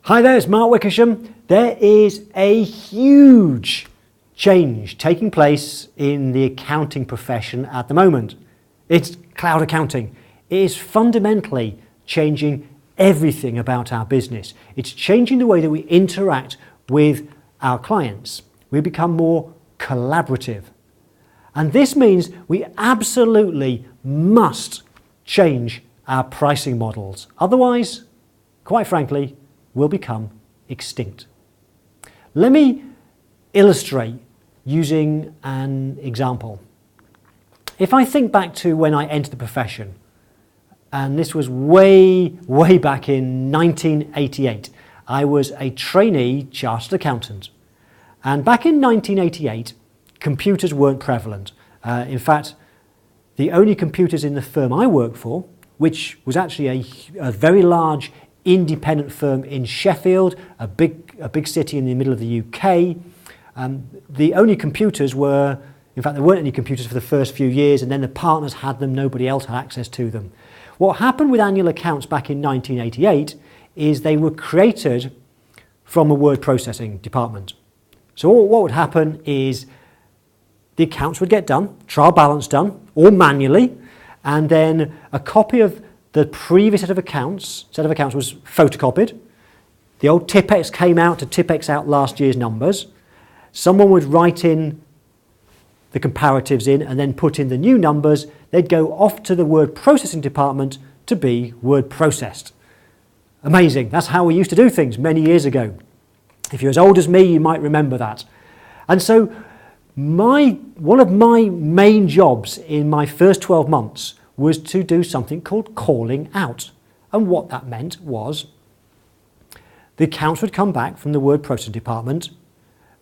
Hi there, it's Mark Wickersham. There is a huge change taking place in the accounting profession at the moment. It's cloud accounting. It is fundamentally changing everything about our business. It's changing the way that we interact with our clients. We become more collaborative. And this means we absolutely must change our pricing models. Otherwise, quite frankly, we'll become extinct. Let me illustrate using an example. If I think back to when I entered the profession, and this was way back in 1988, I was a trainee chartered accountant. And back in 1988, computers weren't prevalent. In fact, the only computers in the firm I worked for, which was actually a very large independent firm in Sheffield, a big city in the middle of the UK. The only computers were, in fact, there weren't any computers for the first few years, and then the partners had them, nobody else had access to them. What happened with annual accounts back in 1988 is they were created from a word processing department. So what would happen is the accounts would get done, trial balance done, all manually, and then a copy of the previous set of accounts was photocopied. The old Tipex came out to Tipex out last year's numbers. Someone would write in the comparatives in and then put in the new numbers. They'd go off to the word processing department to be word processed. Amazing. That's how we used to do things many years ago. If you're as old as me, you might remember that. And so one of my main jobs in my first 12 months was to do something called calling out. And what that meant was the accounts would come back from the word processing department,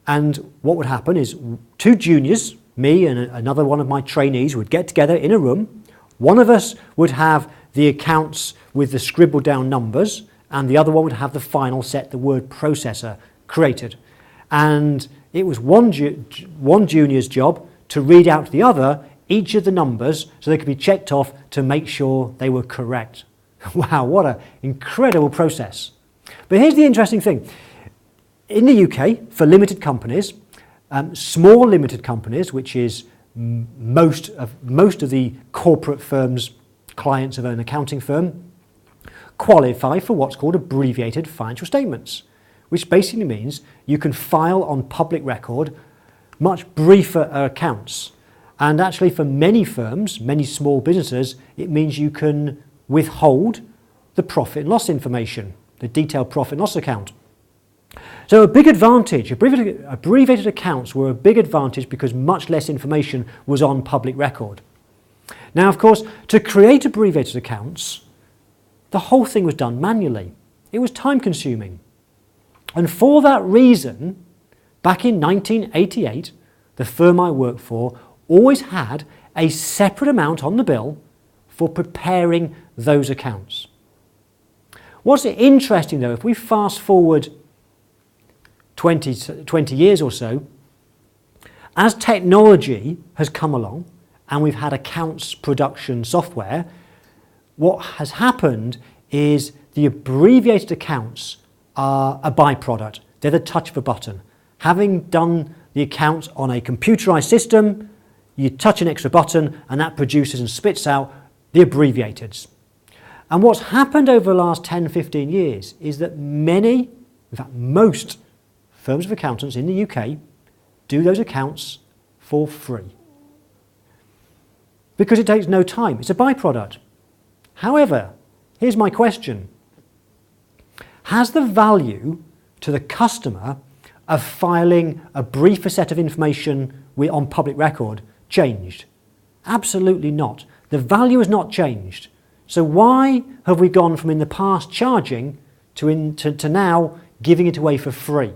and what would happen is two juniors, me and another one of my trainees, would get together in a room. One of us would have the accounts with the scribbled down numbers, and the other one would have the final set, the word processor, created. And it was one junior's job to read out to the other each of the numbers so they could be checked off to make sure they were correct. Wow, what an incredible process. But here's the interesting thing. In the UK, for limited companies, small limited companies, which is most of the corporate firms, clients of an accounting firm, qualify for what's called abbreviated financial statements, which basically means you can file on public record much briefer accounts. And actually for many firms, many small businesses, it means you can withhold the profit and loss information, the detailed profit and loss account. So a big advantage, abbreviated accounts were a big advantage because much less information was on public record. Now, of course, to create abbreviated accounts, the whole thing was done manually. It was time consuming. And for that reason, back in 1988, the firm I worked for always had a separate amount on the bill for preparing those accounts. What's interesting though, if we fast forward 20 years or so, as technology has come along and we've had accounts production software, what has happened is the abbreviated accounts are a byproduct. They're the touch of a button. Having done the accounts on a computerized system, you touch an extra button and that produces and spits out the abbreviateds. And what's happened over the last 10, 15 years is that many, in fact most firms of accountants in the UK do those accounts for free. Because it takes no time, it's a byproduct. However, here's my question. Has the value to the customer of filing a briefer set of information on public record changed? Absolutely not. The value has not changed. So why have we gone from in the past charging to now giving it away for free?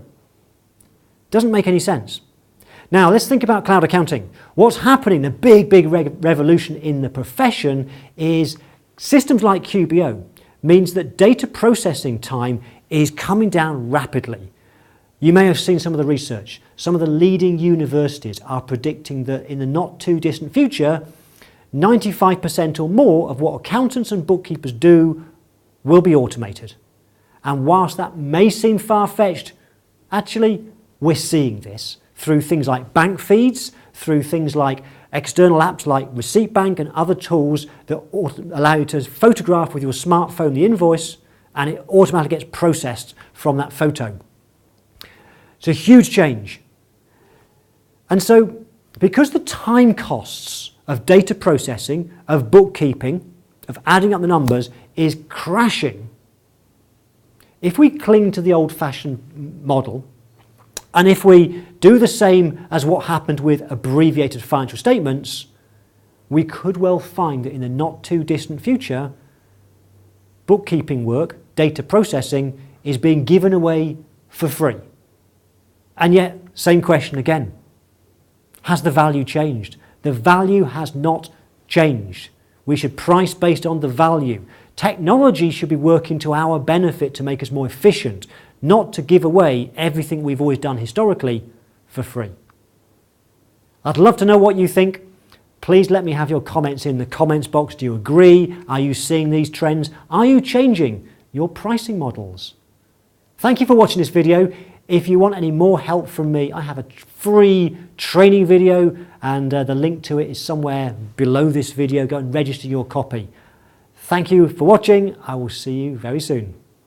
Doesn't make any sense. Now let's think about cloud accounting. What's happening, the big revolution in the profession is systems like QBO means that data processing time is coming down rapidly. You may have seen some of the research. Some of the leading universities are predicting that in the not too distant future, 95% or more of what accountants and bookkeepers do will be automated. And whilst that may seem far-fetched, actually we're seeing this through things like bank feeds, through things like external apps like Receipt Bank and other tools that allow you to photograph with your smartphone the invoice, and it automatically gets processed from that photo. It's a huge change. And so, because the time costs of data processing, of bookkeeping, of adding up the numbers is crashing, if we cling to the old-fashioned model, and if we do the same as what happened with abbreviated financial statements, we could well find that in the not too distant future, bookkeeping work, data processing, is being given away for free. And yet, same question again. Has the value changed? The value has not changed. We should price based on the value. Technology should be working to our benefit to make us more efficient, not to give away everything we've always done historically for free. I'd love to know what you think. Please let me have your comments in the comments box. Do you agree? Are you seeing these trends? Are you changing your pricing models? Thank you for watching this video. If you want any more help from me, I have a free training video, and the link to it is somewhere below this video. Go and register your copy. Thank you for watching. I will see you very soon.